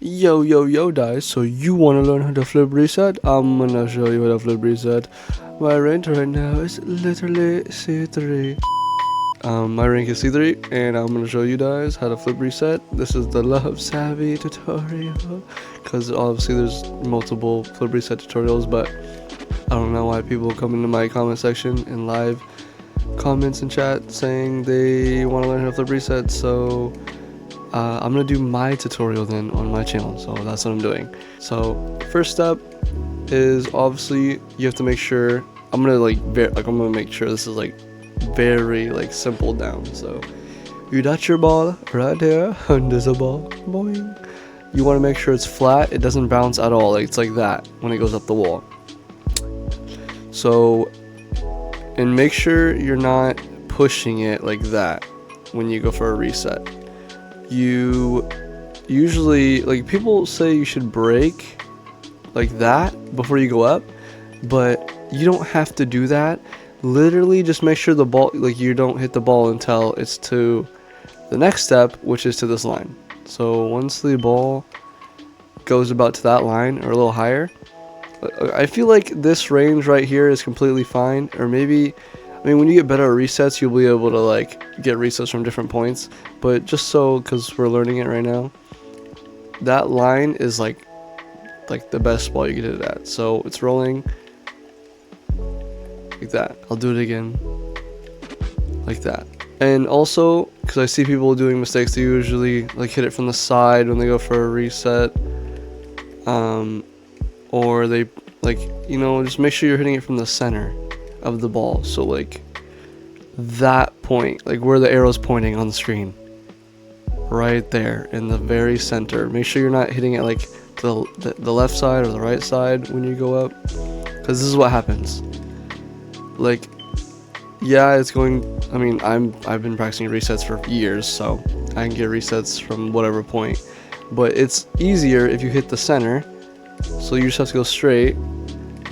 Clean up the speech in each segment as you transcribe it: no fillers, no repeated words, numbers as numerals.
Yo guys, so you wanna learn how to flip reset? I'm gonna show you how to flip reset. My rank right now is literally C3. My rank is C3 and I'm gonna show you guys how to flip reset. This is the Love Savvy tutorial, because obviously there's multiple flip reset tutorials, but I don't know why people come into my comment section and live comments and chat saying they want to learn how to flip reset. So I'm gonna do my tutorial then on my channel, so that's what I'm doing. So first step is obviously you have to make sure I'm gonna make sure this is very simple down. So you got your ball right there, and there's a ball, boing. You want to make sure it's flat, it doesn't bounce at all, it's like that when it goes up the wall. So, and make sure you're not pushing it like that when you go for a reset. You usually, people say you should break like that before you go up, but you don't have to do that. Literally just make sure the ball, you don't hit the ball until it's to the next step, which is to this line. So once the ball goes about to that line or a little higher, I feel like this range right here is completely fine. Or maybe, I mean, when you get better at resets, you'll be able to get resets from different points. But just so, because we're learning it right now, that line is like the best ball you can hit it at. So it's rolling like that. I'll do it again like that. And also, because I see people doing mistakes, they usually hit it from the side when they go for a reset, or they just make sure you're hitting it from the center of the ball. So that point, where the arrow's pointing on the screen, right there in the very center. Make sure you're not hitting it to the left side or the right side when you go up, because this is what happens. Yeah, it's going, I mean, I've been practicing resets for years, so I can get resets from whatever point, but it's easier if you hit the center. So you just have to go straight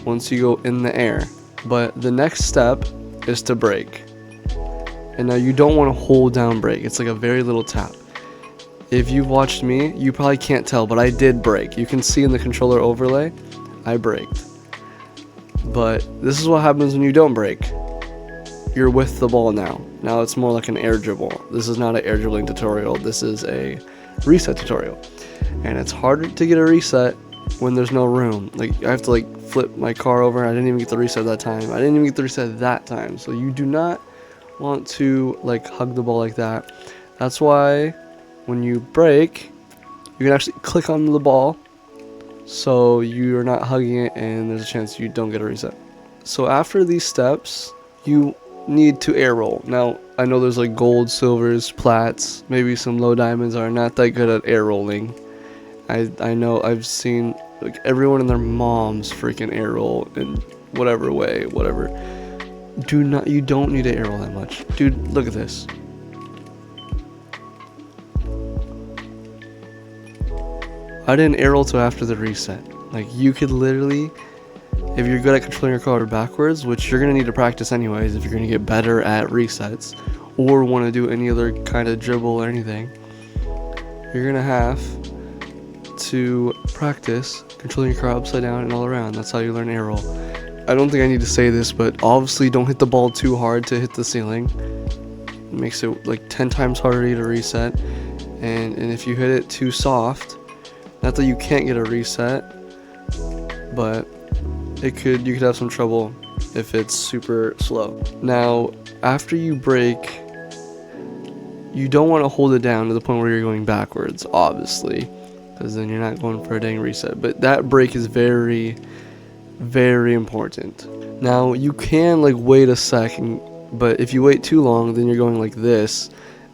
once you go in the air. But the next step is to break. And now you don't want to hold down break. It's like a very little tap. If you've watched me, you probably can't tell, but I did break. You can see in the controller overlay, I braked. But this is what happens when you don't break. You're with the ball now. Now it's more like an air dribble. This is not an air dribbling tutorial. This is a reset tutorial. And it's harder to get a reset when there's no room. I have to flip my car over. I didn't even get the reset that time. I didn't even get the reset that time. So you do not want to hug the ball like that. That's why when you break, you can actually click on the ball, so you're not hugging it and there's a chance you don't get a reset. So after these steps, you need to air roll. Now I know there's gold, silvers, plats, maybe some low diamonds are not that good at air rolling. I know I've seen everyone and their moms freaking air roll in whatever way, whatever. You don't need to air roll that much. Dude, look at this. I didn't air roll till after the reset. You could literally, if you're good at controlling your car backwards, which you're gonna need to practice anyways if you're gonna get better at resets or want to do any other kind of dribble or anything, you're gonna have to practice controlling your car upside down and all around. That's how you learn air roll. I don't think I need to say this, but obviously don't hit the ball too hard to hit the ceiling. It makes it 10 times harder to reset. And if you hit it too soft, not that you can't get a reset, but you could have some trouble if it's super slow. Now, after you break, you don't want to hold it down to the point where you're going backwards, obviously, because then you're not going for a dang reset. But that break is very, very important. Now, you can wait a second, but if you wait too long, then you're going like this,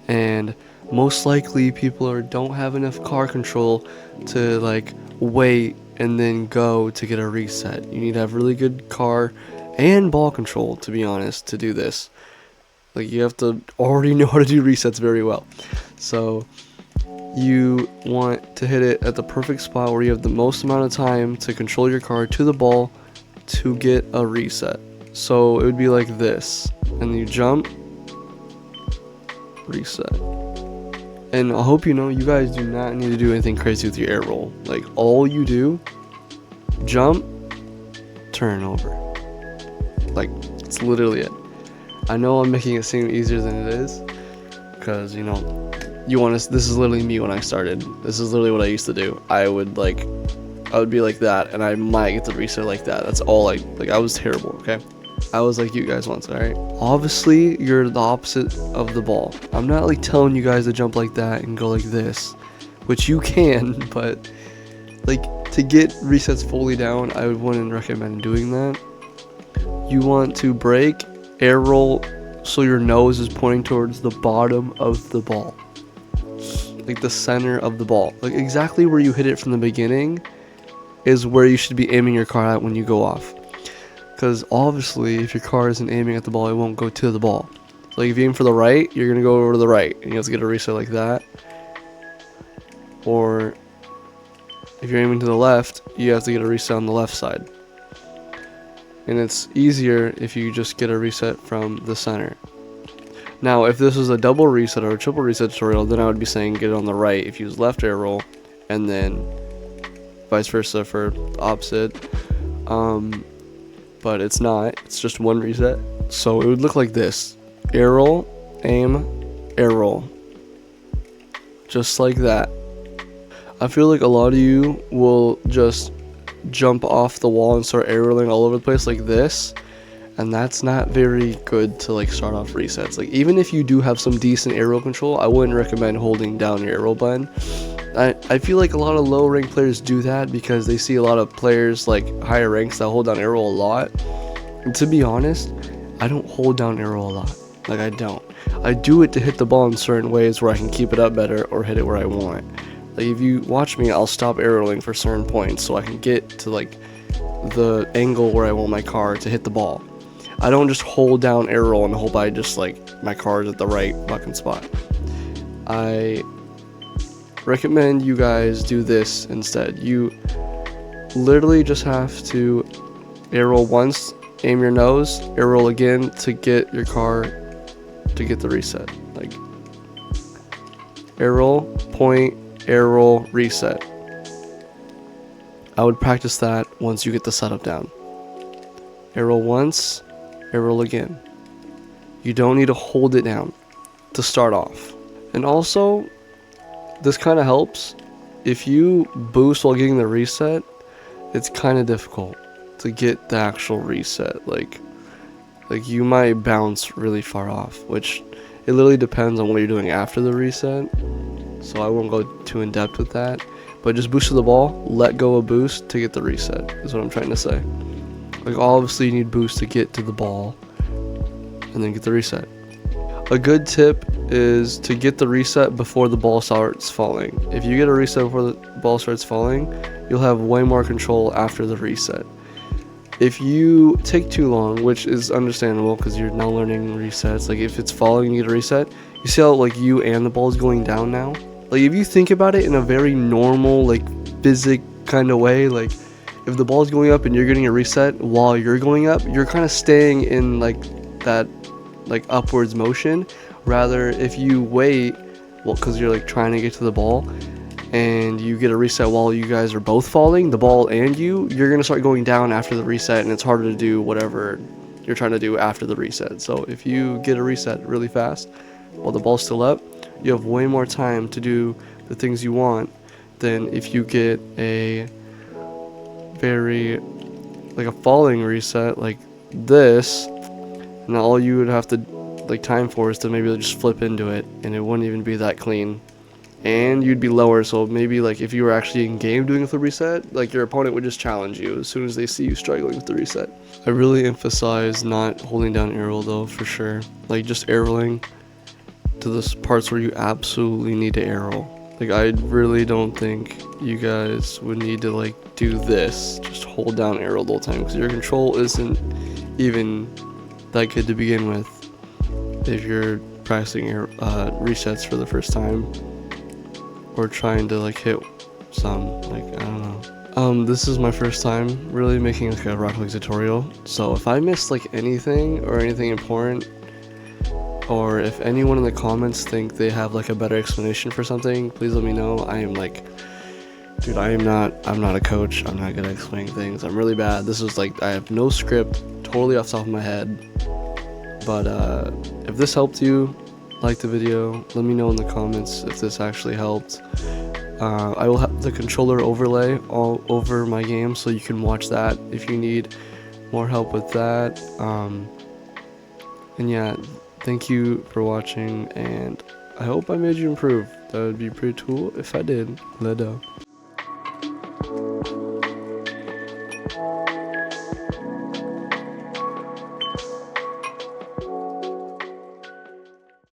and most likely people don't have enough car control to wait and then go to get a reset. You need to have really good car and ball control, to be honest, to do this. You have to already know how to do resets very well. So you want to hit it at the perfect spot where you have the most amount of time to control your car to the ball to get a reset. So it would be like this, and you jump, reset. And I hope you know, you guys do not need to do anything crazy with your air roll. Like, all you do, jump, turn over. Like, it's literally it. I know I'm making it seem easier than it is, because, you know, this is literally me when I started. This is literally what I used to do. I would be like that, and I might get the reset like that. That's all I was terrible, okay? I was like you guys once, alright? Obviously, you're the opposite of the ball. I'm not like telling you guys to jump like that and go like this, which you can, but like to get resets fully down, I wouldn't recommend doing that. You want to break, air roll, so your nose is pointing towards the bottom of the ball. Like the center of the ball. Like exactly where you hit it from the beginning is where you should be aiming your car at when you go off. Because obviously, if your car isn't aiming at the ball, it won't go to the ball. So like if you aim for the right, you're going to go over to the right, and you have to get a reset like that. Or if you're aiming to the left, you have to get a reset on the left side. And it's easier if you just get a reset from the center. Now, if this was a double reset or a triple reset tutorial, then I would be saying get it on the right if you use left air roll, and then vice versa for opposite. But it's not. It's just one reset. So it would look like this. Air roll, aim, air roll. Just like that. I feel like a lot of you will just jump off the wall and start air rolling all over the place like this. And that's not very good to like start off resets. Like even if you do have some decent air roll control, I wouldn't recommend holding down your air roll button. I feel like a lot of low rank players do that because they see a lot of players like higher ranks that hold down air roll a lot. And to be honest, I don't hold down air roll a lot. Like I don't. I do it to hit the ball in certain ways where I can keep it up better or hit it where I want. Like if you watch me, I'll stop air rolling for certain points so I can get to like the angle where I want my car to hit the ball. I don't just hold down air roll and hope I just like my car is at the right fucking spot. I recommend you guys do this instead. You literally just have to air roll once, aim your nose, air roll again to get your car to get the reset. Like air roll, point, air roll, reset. I would practice that once you get the setup down. Air roll once, air roll again. You don't need to hold it down to start off. And also, this kind of helps. If you boost while getting the reset, it's kind of difficult to get the actual reset. Like you might bounce really far off, which it literally depends on what you're doing after the reset. So I won't go too in depth with that. But just boost to the ball, let go of boost to get the reset, is what I'm trying to say. Like obviously you need boost to get to the ball and then get the reset. A good tip is to get the reset before the ball starts falling. If you get a reset before the ball starts falling, you'll have way more control after the reset. If you take too long, which is understandable because you're now learning resets, like if it's falling and you get a reset, you see how like you and the ball is going down now? Like if you think about it in a very normal, like physics kind of way, like if the ball is going up and you're getting a reset while you're going up, you're kind of staying in like that like upwards motion. Rather if you wait, well, because you're like trying to get to the ball and you get a reset while you guys are both falling, the ball and you're gonna start going down after the reset, and it's harder to do whatever you're trying to do after the reset. So if you get a reset really fast while the ball's still up, you have way more time to do the things you want than if you get a very like a falling reset like this, and all you would have to like time for is to maybe just flip into it, and it wouldn't even be that clean, and you'd be lower. So maybe like if you were actually in game doing the reset, like your opponent would just challenge you as soon as they see you struggling with the reset. I really emphasize not holding down air roll though, for sure. Like just air rolling to the parts where you absolutely need to air roll. Like I really don't think you guys would need to like do this, just hold down air roll the whole time, because your control isn't even that good to begin with if you're practicing your resets for the first time or trying to like hit some, like I don't know. This is my first time really making like a Rocket League tutorial, so if I missed like anything or anything important, or if anyone in the comments think they have like a better explanation for something, please let me know. I am like, dude, I'm not a coach. I'm not good at explaining things. I'm really bad. This is like, I have no script, totally off the top of my head. But if this helped you, like the video, let me know in the comments if this actually helped. I will have the controller overlay all over my game, so you can watch that if you need more help with that. And yeah, thank you for watching, and I hope I made you improve. That would be pretty cool if I did. Let know.